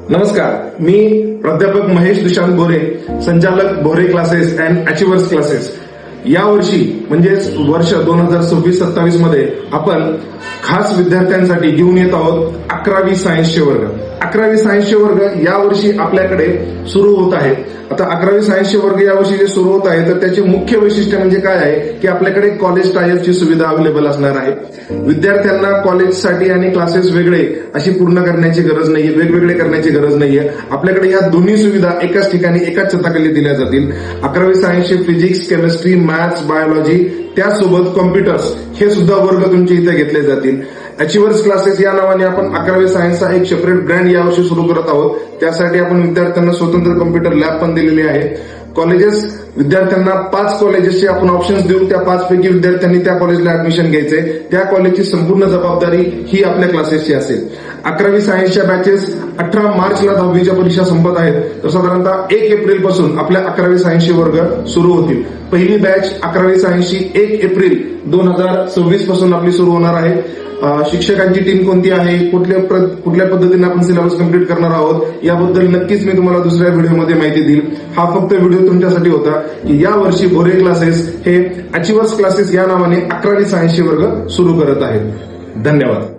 नमस्कार, मी प्राध्यापक महेश दुशांत भोरे, संचालक भोरे क्लासेस अँड अचिव्हर्स क्लासेस. यावर्षी म्हणजेच वर्ष 2026-27 मध्ये आपण खास विद्यार्थ्यांसाठी घेऊन येत आहोत 11वी सायन्सचे वर्ग. 11वी सायन्सचे वर्ग यावर्षी आपल्याकडे सुरू होत आहेत. आता 11वी सायन्सचे वर्ग यावर्षी जे सुरू होत आहे तर त्याचे मुख्य वैशिष्ट्य म्हणजे काय आहे की आपल्याकडे कॉलेज टायअपची सुविधा अवेलेबल असणार आहे. विद्यार्थ्यांना कॉलेजसाठी आणि क्लासेस वेगळे अशी पूर्ण करण्याची गरज नाहीये, वेगवेगळे करण्याची गरज नाहीये. आपल्याकडे या दोन्ही सुविधा एकाच ठिकाणी एकाच छताखाली दिल्या जातील. 11वी सायन्सचे फिजिक्स, केमिस्ट्री, मॅथ्स, बायोलॉजी त्यासोबत कॉम्प्युटर्स हे सुद्धा वर्ग तुमच्या इथे घेतले जातील. अचिव्हर्स क्लासेस या नावाने आपण 11वी सायन्सचा एक सेपरेट ब्रँड यावर्षी सुरू करत आहोत. त्यासाठी आपण विद्यार्थ्यांना स्वतंत्र कॉम्प्युटर लॅब पण दिलेली आहे. कॉलेजेस विद्यार्थ्यांना 5 कॉलेजेसचे आपण ऑप्शन्स देऊ. त्या 5 पैकी विद्यार्थ्यांनी त्या कॉलेजला ऍडमिशन घ्यायचे. त्या कॉलेजची संपूर्ण जबाबदारी ही आपल्या क्लासेसची असेल. 11वी सायन्सच्या बॅचेस 18 मार्चला 10वीच्या परीक्षा संपत आहेत, तर साधारणतः 1 एप्रिल पासून आपल्या 11वी सायन्सचे वर्ग सुरू होतील. पहिली बॅच 11वी सायन्सची 1 एप्रिल 2026 पासून आपली सुरू होणार आहे. शिक्षकांची टीम कोणती आहे, कुठल्या पद्धतीने आपण सिलेबस कंप्लीट करणार आहोत याबद्दल नक्कीच मी तुम्हाला दुसऱ्या व्हिडिओमध्ये माहिती देईल. हा फक्त व्हिडिओ तुमच्यासाठी होता की या वर्षी भोरे क्लासेस हे अचिव्हर्स क्लासेस या नावाने 11वी सायन्सचे वर्ग सुरू करत आहेत. धन्यवाद.